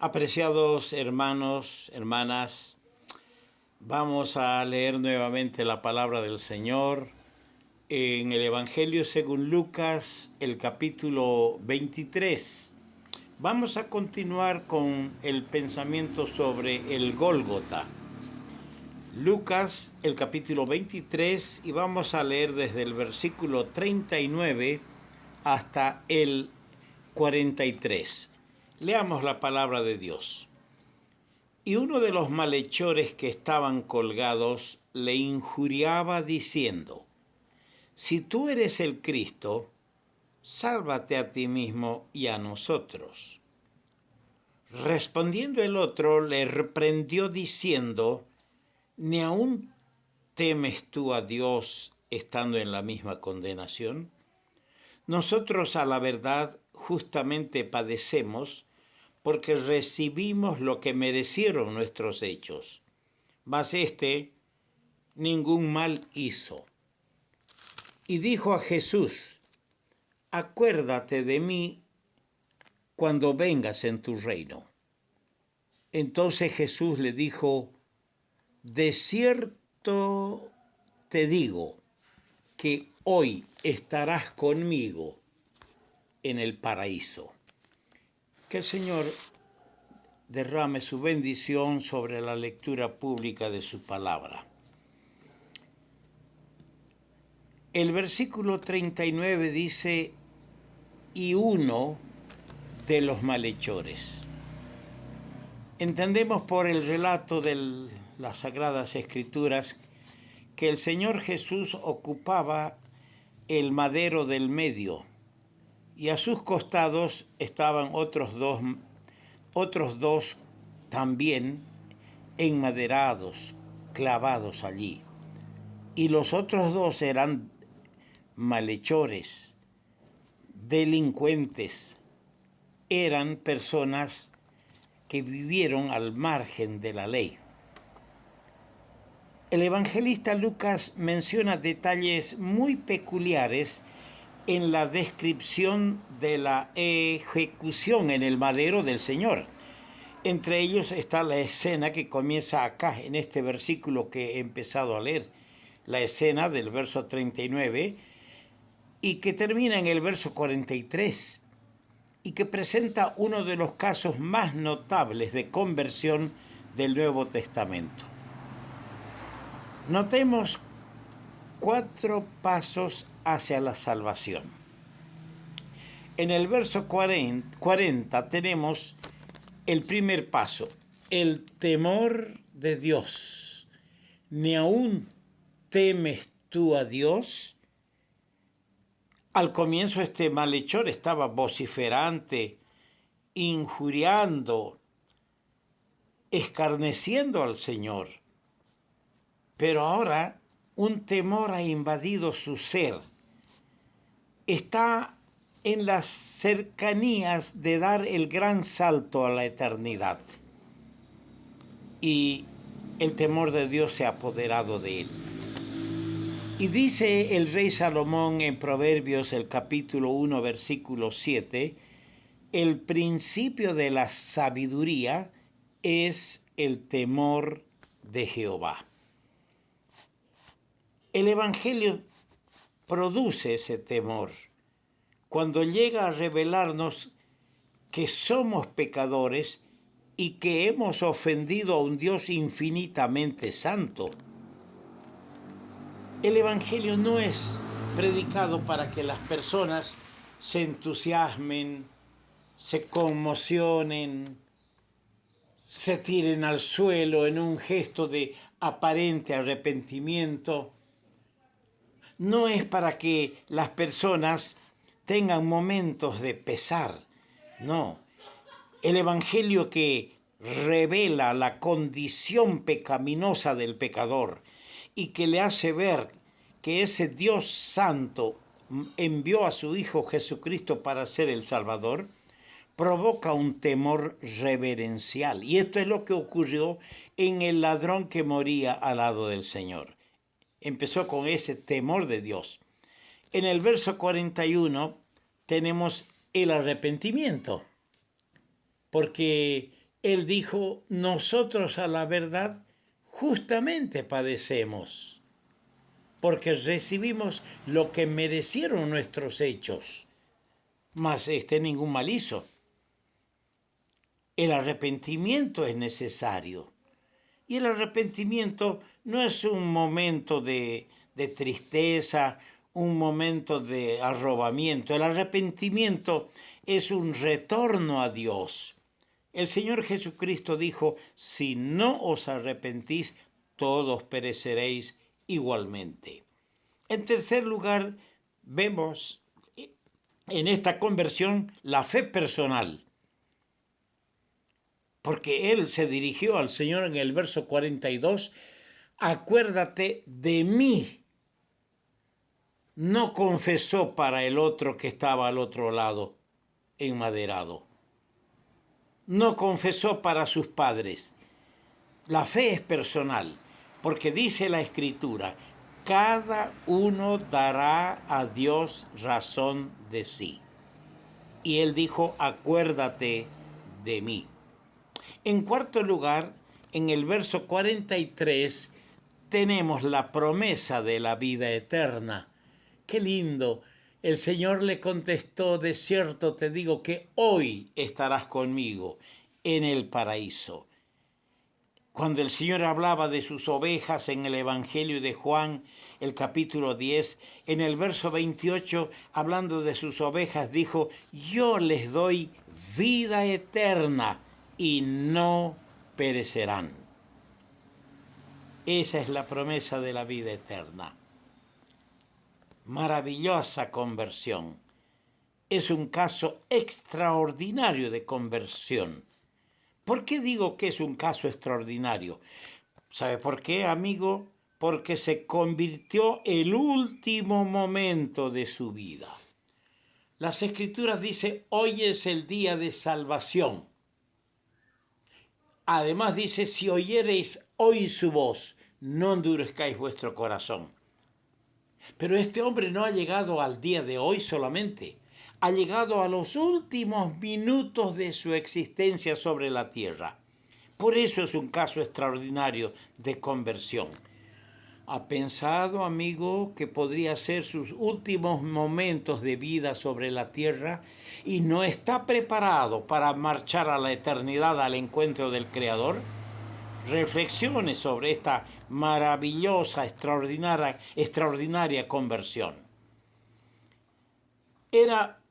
Apreciados hermanos, hermanas, vamos a leer nuevamente la palabra del Señor en el Evangelio según Lucas, el capítulo 23. Vamos a continuar con el pensamiento sobre el Gólgota. Lucas, el capítulo 23, y vamos a leer desde el versículo 39 hasta el 43. Leamos la palabra de Dios. Y uno de los malhechores que estaban colgados le injuriaba diciendo: si tú eres el Cristo, sálvate a ti mismo y a nosotros. Respondiendo el otro, le reprendió diciendo: ¿ni aún temes tú a Dios estando en la misma condenación? Nosotros, a la verdad, justamente padecemos porque recibimos lo que merecieron nuestros hechos. Mas éste ningún mal hizo. Y dijo a Jesús: acuérdate de mí cuando vengas en tu reino. Entonces Jesús le dijo: de cierto te digo que hoy estarás conmigo en el paraíso. Que el Señor derrame su bendición sobre la lectura pública de su palabra. El versículo 39 dice: y uno de los malhechores. Entendemos por el relato de las Sagradas Escrituras que el Señor Jesús ocupaba el madero del medio y a sus costados estaban otros dos también enmaderados, clavados allí. Y los otros dos eran malhechores, delincuentes, eran personas que vivieron al margen de la ley. El evangelista Lucas menciona detalles muy peculiares en la descripción de la ejecución en el madero del Señor. Entre ellos está la escena que comienza acá, en este versículo que he empezado a leer, la escena del verso 39, y que termina en el verso 43, y que presenta uno de los casos más notables de conversión del Nuevo Testamento. Notemos 4 pasos hacia la salvación. En el verso 40 tenemos el primer paso, el temor de Dios. ¿Ni aún temes tú a Dios? Al comienzo este malhechor estaba vociferante, injuriando, escarneciendo al Señor. Pero ahora un temor ha invadido su ser. Está en las cercanías de dar el gran salto a la eternidad. Y el temor de Dios se ha apoderado de él. Y dice el rey Salomón en Proverbios, el capítulo 1, versículo 7, el principio de la sabiduría es el temor de Jehová. El Evangelio produce ese temor cuando llega a revelarnos que somos pecadores y que hemos ofendido a un Dios infinitamente santo. El Evangelio no es predicado para que las personas se entusiasmen, se conmocionen, se tiren al suelo en un gesto de aparente arrepentimiento. No es para que las personas tengan momentos de pesar, no. El Evangelio que revela la condición pecaminosa del pecador y que le hace ver que ese Dios santo envió a su Hijo Jesucristo para ser el Salvador, provoca un temor reverencial. Y esto es lo que ocurrió en el ladrón que moría al lado del Señor. Empezó con ese temor de Dios. En el verso 41 tenemos el arrepentimiento, porque Él dijo, nosotros a la verdad justamente padecemos, porque recibimos lo que merecieron nuestros hechos, mas ningún mal hizo. El arrepentimiento es necesario. Y el arrepentimiento no es un momento de tristeza, un momento de arrobamiento. El arrepentimiento es un retorno a Dios. El Señor Jesucristo dijo, si no os arrepentís, todos pereceréis igualmente. En tercer lugar, vemos en esta conversión la fe personal. Porque él se dirigió al Señor en el verso 42, acuérdate de mí. No confesó para el otro que estaba al otro lado, enmaderado. No confesó para sus padres. La fe es personal, porque dice la Escritura, cada uno dará a Dios razón de sí. Y él dijo, acuérdate de mí. En cuarto lugar, en el verso 43, tenemos la promesa de la vida eterna. ¡Qué lindo! El Señor le contestó, de cierto te digo que hoy estarás conmigo en el paraíso. Cuando el Señor hablaba de sus ovejas en el Evangelio de Juan, el capítulo 10, en el verso 28, hablando de sus ovejas, dijo, yo les doy vida eterna y no perecerán. Esa es la promesa de la vida eterna. Maravillosa conversión. Es un caso extraordinario de conversión. ¿Por qué digo que es un caso extraordinario? ¿Sabe por qué, amigo? Porque se convirtió el último momento de su vida. Las Escrituras dicen, hoy es el día de salvación. Además dice, si oyereis hoy su voz, no endurezcáis vuestro corazón. Pero este hombre no ha llegado al día de hoy solamente, ha llegado a los últimos minutos de su existencia sobre la tierra. Por eso es un caso extraordinario de conversión. ¿Ha pensado, amigo, que podría ser sus últimos momentos de vida sobre la tierra y no está preparado para marchar a la eternidad al encuentro del Creador? Reflexione sobre esta maravillosa, extraordinaria conversión. Era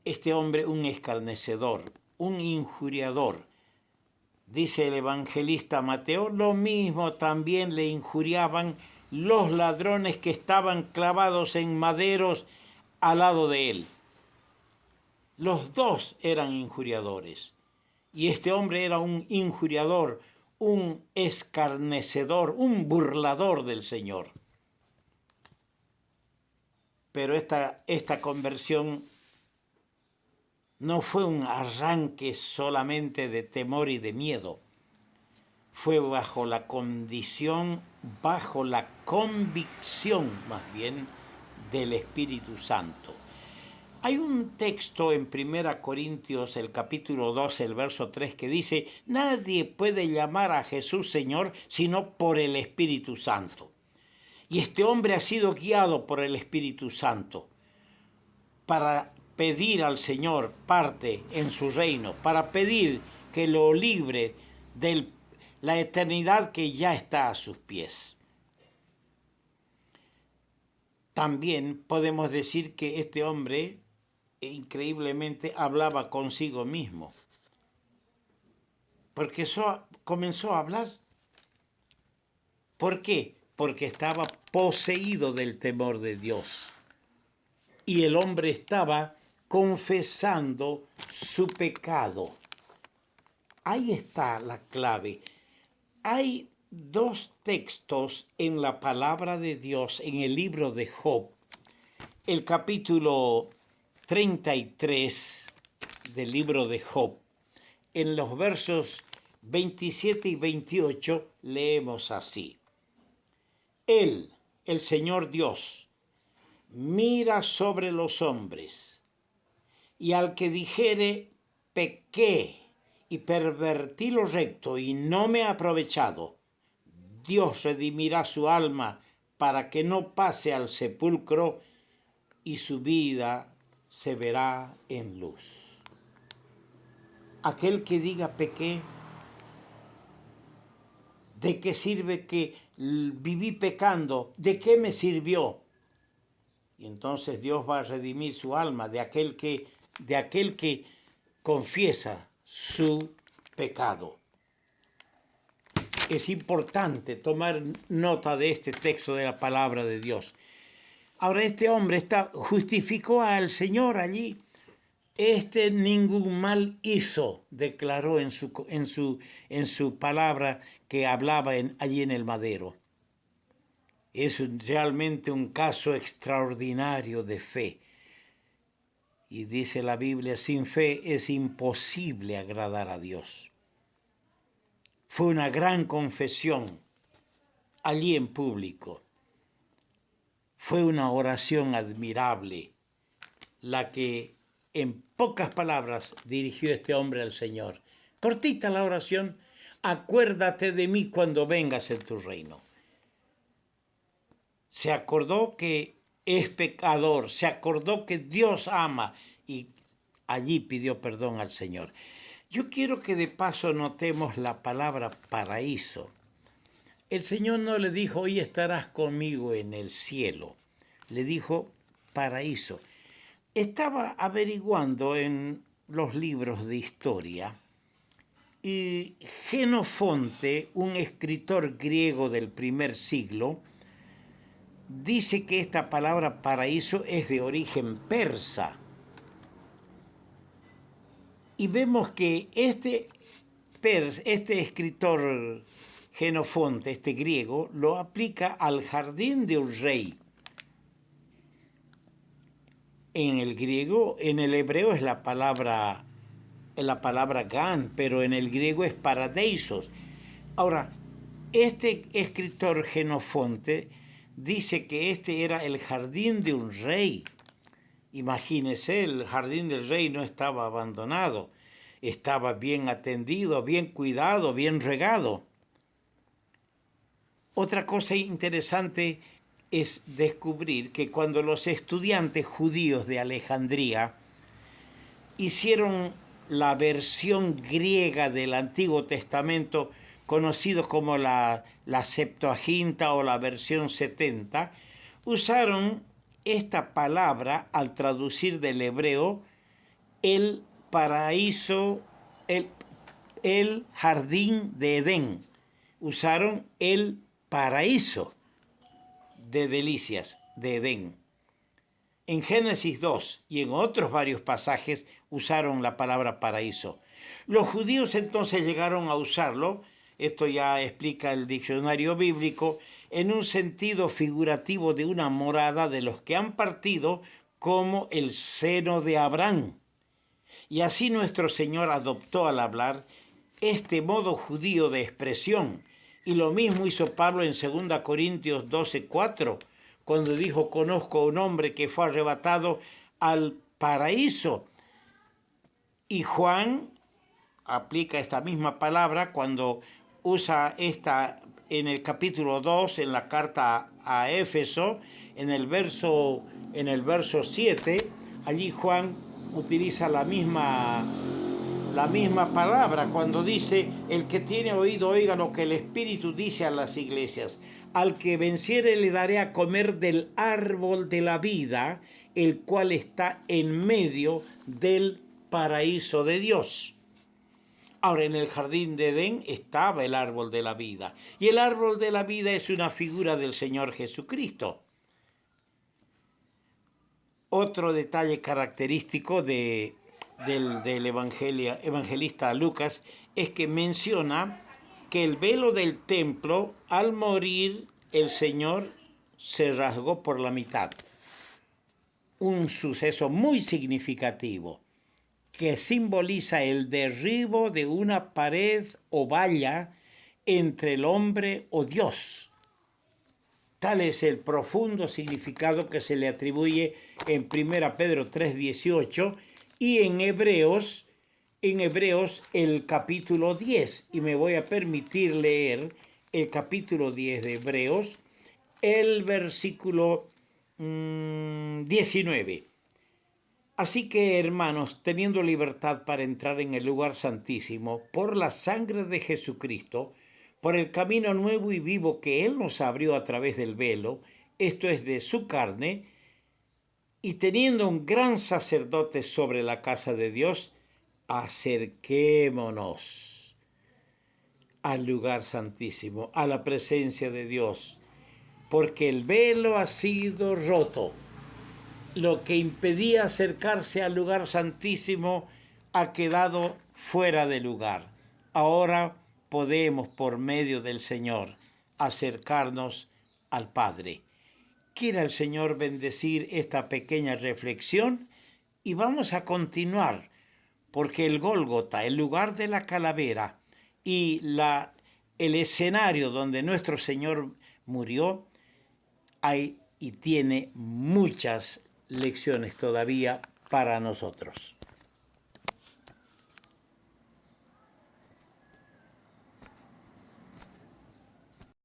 este hombre un escarnecedor, un injuriador. Dice el evangelista Mateo, lo mismo también le injuriaban los ladrones que estaban clavados en maderos al lado de él. Los dos eran injuriadores. Y este hombre era un injuriador, un escarnecedor, un burlador del Señor. Pero esta conversión no fue un arranque solamente de temor y de miedo. Fue bajo la convicción más bien, del Espíritu Santo. Hay un texto en 1 Corintios, el capítulo 2, el verso 3, que dice, nadie puede llamar a Jesús Señor sino por el Espíritu Santo. Y este hombre ha sido guiado por el Espíritu Santo para pedir al Señor parte en su reino, para pedir que lo libre de la eternidad que ya está a sus pies. También podemos decir que este hombre increíblemente hablaba consigo mismo, porque comenzó a hablar. ¿Por qué? Porque estaba poseído del temor de Dios. Y el hombre estaba confesando su pecado. Ahí está la clave. Hay dos textos en la palabra de Dios en el libro de Job. El capítulo 33 del libro de Job. En los versos 27 y 28 leemos así. Él, el Señor Dios, mira sobre los hombres, y al que dijere, pequé, y pervertí lo recto y no me ha aprovechado. Dios redimirá su alma para que no pase al sepulcro y su vida se verá en luz. Aquel que diga pequé, ¿de qué sirve que viví pecando? ¿De qué me sirvió? Y entonces Dios va a redimir su alma de aquel que confiesa su pecado. Es importante tomar nota de este texto de la palabra de Dios. Ahora este hombre justificó al Señor allí. Ningún mal hizo, declaró en su palabra que hablaba allí en el madero. Es realmente un caso extraordinario de fe. Y dice la Biblia, sin fe es imposible agradar a Dios. Fue una gran confesión allí en público. Fue una oración admirable la que en pocas palabras dirigió este hombre al Señor. Cortita la oración, acuérdate de mí cuando vengas en tu reino. Se acordó que es pecador, se acordó que Dios ama y allí pidió perdón al Señor. Yo quiero que de paso notemos la palabra paraíso. El Señor no le dijo, hoy estarás conmigo en el cielo. Le dijo paraíso. Estaba averiguando en los libros de historia y Jenofonte, un escritor griego del primer siglo, dice que esta palabra paraíso es de origen persa. Y vemos que este escritor Jenofonte, este griego, lo aplica al jardín de un rey. En el griego, en el hebreo es la palabra gan, pero en el griego es paradeisos. Ahora, este escritor Jenofonte dice que este era el jardín de un rey. Imagínese, el jardín del rey no estaba abandonado, estaba bien atendido, bien cuidado, bien regado. Otra cosa interesante es descubrir que cuando los estudiantes judíos de Alejandría hicieron la versión griega del Antiguo Testamento, conocido como la Septuaginta o la versión 70, usaron esta palabra al traducir del hebreo el paraíso, el jardín de Edén. Usaron el paraíso de delicias de Edén. En Génesis 2 y en otros varios pasajes usaron la palabra paraíso. Los judíos entonces llegaron a usarlo, esto ya explica el diccionario bíblico, en un sentido figurativo de una morada de los que han partido como el seno de Abraham. Y así nuestro Señor adoptó al hablar este modo judío de expresión. Y lo mismo hizo Pablo en 2 Corintios 12:4, cuando dijo, conozco a un hombre que fue arrebatado al paraíso. Y Juan aplica esta misma palabra cuando usa esta en el capítulo 2, en la carta a Éfeso, en el verso 7, allí Juan utiliza la misma palabra cuando dice, el que tiene oído oiga lo que el Espíritu dice a las iglesias. Al que venciere le daré a comer del árbol de la vida, el cual está en medio del paraíso de Dios. Ahora, en el jardín de Edén estaba el árbol de la vida, y el árbol de la vida es una figura del Señor Jesucristo. Otro detalle característico del evangelista Lucas es que menciona que el velo del templo, al morir el Señor, se rasgó por la mitad. Un suceso muy significativo que simboliza el derribo de una pared o valla entre el hombre o Dios. Tal es el profundo significado que se le atribuye en 1 Pedro 3:18 y en Hebreos en Hebreos el capítulo 10 y me voy a permitir leer el capítulo 10 de Hebreos, el versículo 19. Así que, hermanos, teniendo libertad para entrar en el lugar santísimo por la sangre de Jesucristo, por el camino nuevo y vivo que Él nos abrió a través del velo, esto es de su carne, y teniendo un gran sacerdote sobre la casa de Dios, acerquémonos al lugar santísimo, a la presencia de Dios, porque el velo ha sido roto. Lo que impedía acercarse al lugar santísimo ha quedado fuera de lugar. Ahora podemos, por medio del Señor, acercarnos al Padre. Quiera el Señor bendecir esta pequeña reflexión y vamos a continuar, porque el Gólgota, el lugar de la calavera y el escenario donde nuestro Señor murió, hay y tiene muchas lecciones todavía para nosotros.